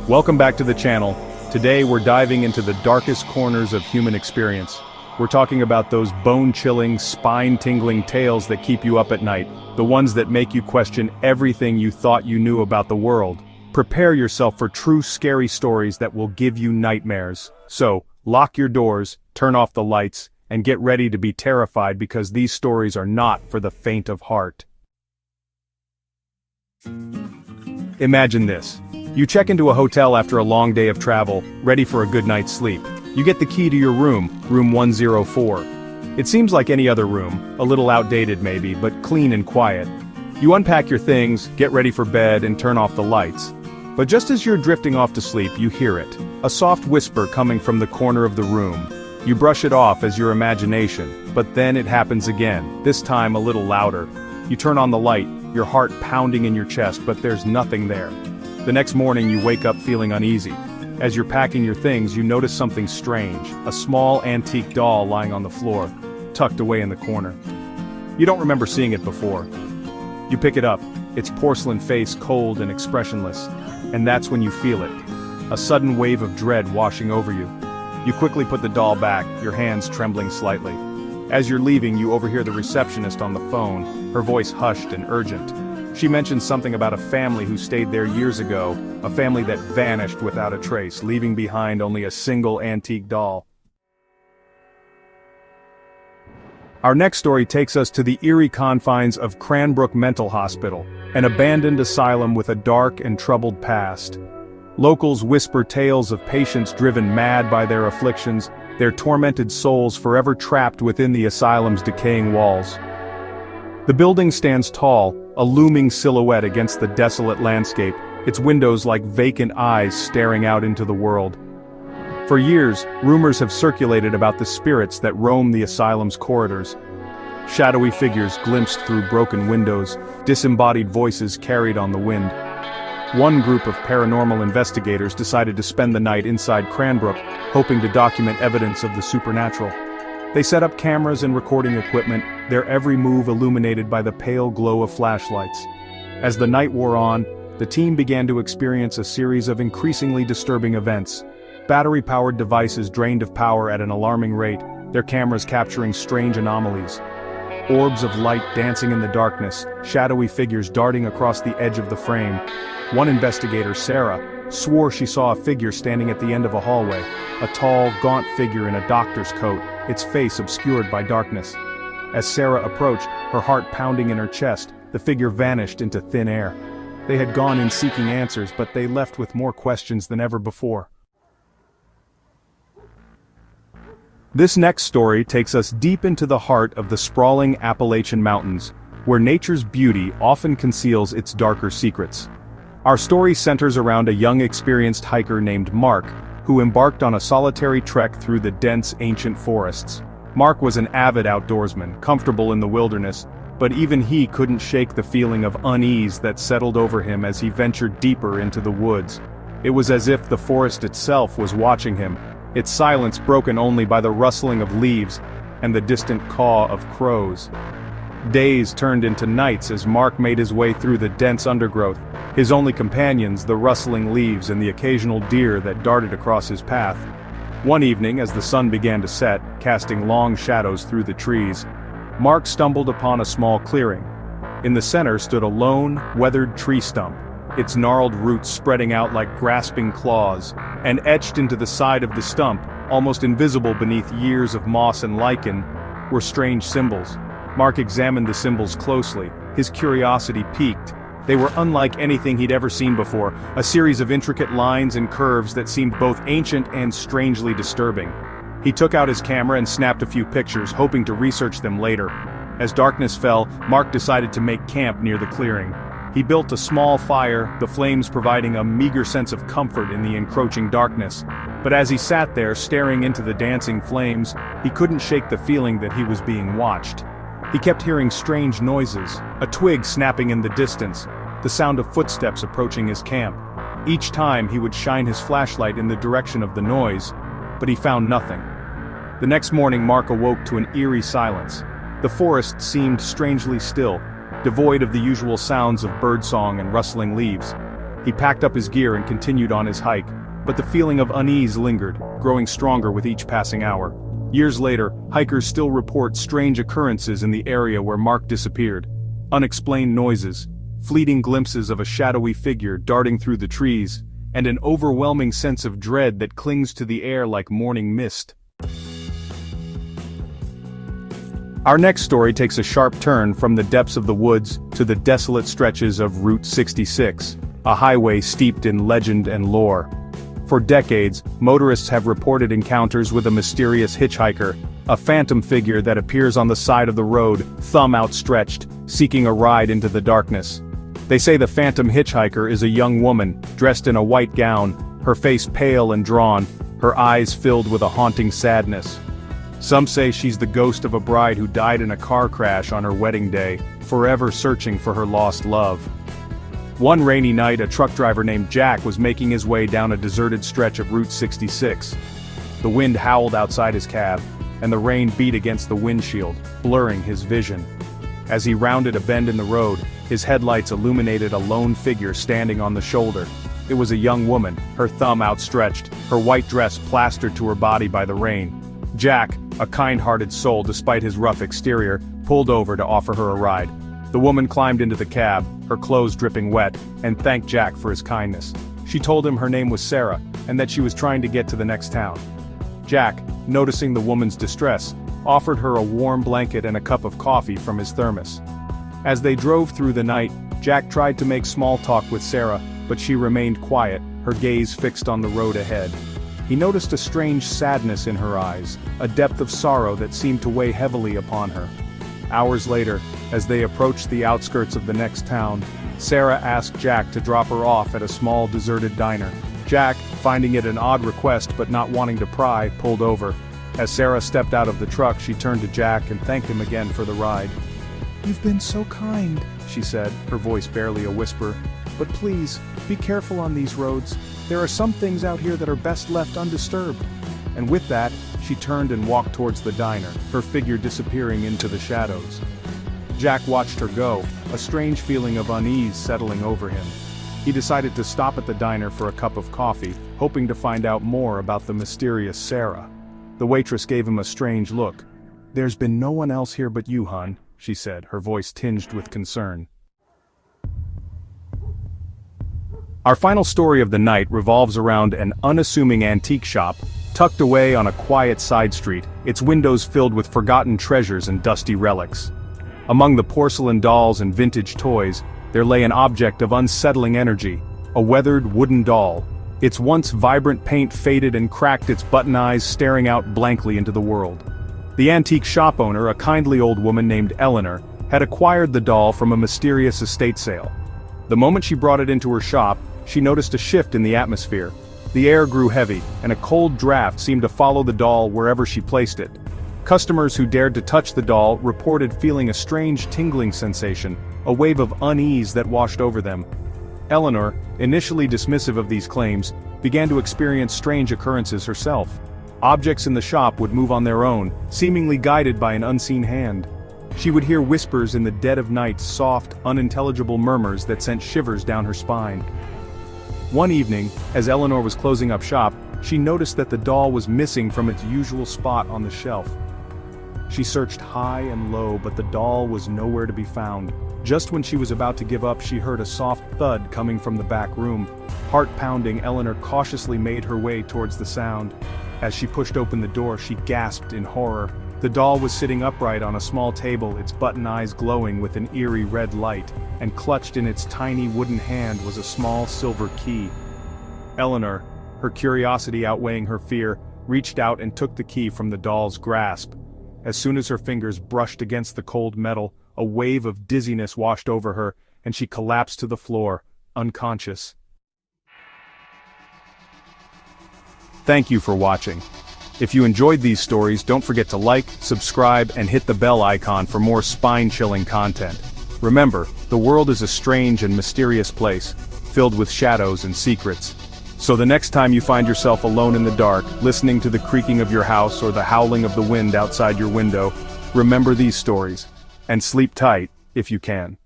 Welcome back to the channel. Today we're diving into the darkest corners of human experience. We're talking about those bone-chilling, spine-tingling tales that keep you up at night, the ones that make you question everything you thought you knew about the world. Prepare yourself for true scary stories that will give you nightmares. So, lock your doors, turn off the lights, and get ready to be terrified because these stories are not for the faint of heart. Imagine this. You check into a hotel after a long day of travel, ready for a good night's sleep. You get the key to your room 104. It seems like any other room, a little outdated maybe, but clean and quiet. You unpack your things, get ready for bed, and turn off the lights. But just as you're drifting off to sleep, you hear it. A soft whisper coming from the corner of the room. You brush it off as your imagination, but then it happens again, this time a little louder. You turn on the light, your heart pounding in your chest, but there's nothing there. The next morning you wake up feeling uneasy. As you're packing your things, you notice something strange, a small antique doll lying on the floor, tucked away in the corner. You don't remember seeing it before. You pick it up, its porcelain face cold and expressionless, and that's when you feel it. A sudden wave of dread washing over you. You quickly put the doll back, your hands trembling slightly. As you're leaving, you overhear the receptionist on the phone, her voice hushed and urgent. She mentions something about a family who stayed there years ago, a family that vanished without a trace, leaving behind only a single antique doll. Our next story takes us to the eerie confines of Cranbrook Mental Hospital, an abandoned asylum with a dark and troubled past. Locals whisper tales of patients driven mad by their afflictions, their tormented souls forever trapped within the asylum's decaying walls. The building stands tall, a looming silhouette against the desolate landscape, its windows like vacant eyes staring out into the world. For years, rumors have circulated about the spirits that roam the asylum's corridors. Shadowy figures glimpsed through broken windows, disembodied voices carried on the wind. One group of paranormal investigators decided to spend the night inside Cranbrook, hoping to document evidence of the supernatural. They set up cameras and recording equipment, their every move illuminated by the pale glow of flashlights. As the night wore on, the team began to experience a series of increasingly disturbing events. Battery-powered devices drained of power at an alarming rate, their cameras capturing strange anomalies. Orbs of light dancing in the darkness, shadowy figures darting across the edge of the frame. One investigator, Sarah, swore she saw a figure standing at the end of a hallway, a tall, gaunt figure in a doctor's coat, its face obscured by darkness. As Sarah approached, her heart pounding in her chest, the figure vanished into thin air. They had gone in seeking answers, but they left with more questions than ever before. This next story takes us deep into the heart of the sprawling Appalachian Mountains, where nature's beauty often conceals its darker secrets. Our story centers around a young experienced hiker named Mark, who embarked on a solitary trek through the dense ancient forests. Mark was an avid outdoorsman, comfortable in the wilderness, but even he couldn't shake the feeling of unease that settled over him as he ventured deeper into the woods. It was as if the forest itself was watching him, its silence broken only by the rustling of leaves and the distant caw of crows. Days turned into nights as Mark made his way through the dense undergrowth, his only companions the rustling leaves and the occasional deer that darted across his path. One evening, as the sun began to set, casting long shadows through the trees, Mark stumbled upon a small clearing. In the center stood a lone, weathered tree stump, its gnarled roots spreading out like grasping claws, and etched into the side of the stump, almost invisible beneath years of moss and lichen, were strange symbols. Mark examined the symbols closely, his curiosity piqued. They were unlike anything he'd ever seen before, a series of intricate lines and curves that seemed both ancient and strangely disturbing. He took out his camera and snapped a few pictures, hoping to research them later. As darkness fell, Mark decided to make camp near the clearing. He built a small fire, the flames providing a meager sense of comfort in the encroaching darkness. But as he sat there staring into the dancing flames, he couldn't shake the feeling that he was being watched. He kept hearing strange noises, a twig snapping in the distance, the sound of footsteps approaching his camp. Each time he would shine his flashlight in the direction of the noise, but he found nothing. The next morning Mark awoke to an eerie silence. The forest seemed strangely still, devoid of the usual sounds of birdsong and rustling leaves. He packed up his gear and continued on his hike, but the feeling of unease lingered, growing stronger with each passing hour. Years later, hikers still report strange occurrences in the area where Mark disappeared. Unexplained noises, fleeting glimpses of a shadowy figure darting through the trees, and an overwhelming sense of dread that clings to the air like morning mist. Our next story takes a sharp turn from the depths of the woods to the desolate stretches of Route 66, a highway steeped in legend and lore. For decades, motorists have reported encounters with a mysterious hitchhiker, a phantom figure that appears on the side of the road, thumb outstretched, seeking a ride into the darkness. They say the phantom hitchhiker is a young woman, dressed in a white gown, her face pale and drawn, her eyes filled with a haunting sadness. Some say she's the ghost of a bride who died in a car crash on her wedding day, forever searching for her lost love. One rainy night, a truck driver named Jack was making his way down a deserted stretch of Route 66. The wind howled outside his cab, and the rain beat against the windshield, blurring his vision. As he rounded a bend in the road, his headlights illuminated a lone figure standing on the shoulder. It was a young woman, her thumb outstretched, her white dress plastered to her body by the rain. Jack, a kind-hearted soul despite his rough exterior, pulled over to offer her a ride. The woman climbed into the cab, her clothes dripping wet, and thanked Jack for his kindness. She told him her name was Sarah, and that she was trying to get to the next town. Jack, noticing the woman's distress, offered her a warm blanket and a cup of coffee from his thermos. As they drove through the night, Jack tried to make small talk with Sarah, but she remained quiet, her gaze fixed on the road ahead. He noticed a strange sadness in her eyes, a depth of sorrow that seemed to weigh heavily upon her. Hours later, as they approached the outskirts of the next town, Sarah asked Jack to drop her off at a small deserted diner. Jack, finding it an odd request but not wanting to pry, pulled over. As Sarah stepped out of the truck, she turned to Jack and thanked him again for the ride. "You've been so kind," she said, her voice barely a whisper. "But please, be careful on these roads. There are some things out here that are best left undisturbed." And with that, she turned and walked towards the diner, her figure disappearing into the shadows. Jack watched her go, a strange feeling of unease settling over him. He decided to stop at the diner for a cup of coffee, hoping to find out more about the mysterious Sarah. The waitress gave him a strange look. "There's been no one else here but you, hon," she said, her voice tinged with concern. Our final story of the night revolves around an unassuming antique shop, tucked away on a quiet side street, its windows filled with forgotten treasures and dusty relics. Among the porcelain dolls and vintage toys, there lay an object of unsettling energy, a weathered wooden doll. Its once vibrant paint faded and cracked, its button eyes staring out blankly into the world. The antique shop owner, a kindly old woman named Eleanor, had acquired the doll from a mysterious estate sale. The moment she brought it into her shop, she noticed a shift in the atmosphere. The air grew heavy, and a cold draft seemed to follow the doll wherever she placed it. Customers who dared to touch the doll reported feeling a strange tingling sensation, a wave of unease that washed over them. Eleanor, initially dismissive of these claims, began to experience strange occurrences herself. Objects in the shop would move on their own, seemingly guided by an unseen hand. She would hear whispers in the dead of night, soft, unintelligible murmurs that sent shivers down her spine. One evening, as Eleanor was closing up shop, she noticed that the doll was missing from its usual spot on the shelf. She searched high and low, but the doll was nowhere to be found. Just when she was about to give up, she heard a soft thud coming from the back room. Heart-pounding, Eleanor cautiously made her way towards the sound. As she pushed open the door, she gasped in horror. The doll was sitting upright on a small table, its button eyes glowing with an eerie red light, and clutched in its tiny wooden hand was a small silver key. Eleanor, her curiosity outweighing her fear, reached out and took the key from the doll's grasp. As soon as her fingers brushed against the cold metal, a wave of dizziness washed over her, and she collapsed to the floor, unconscious. Thank you for watching. If you enjoyed these stories, don't forget to like, subscribe, and hit the bell icon for more spine-chilling content. Remember, the world is a strange and mysterious place, filled with shadows and secrets. So the next time you find yourself alone in the dark, listening to the creaking of your house or the howling of the wind outside your window, remember these stories, and sleep tight if you can.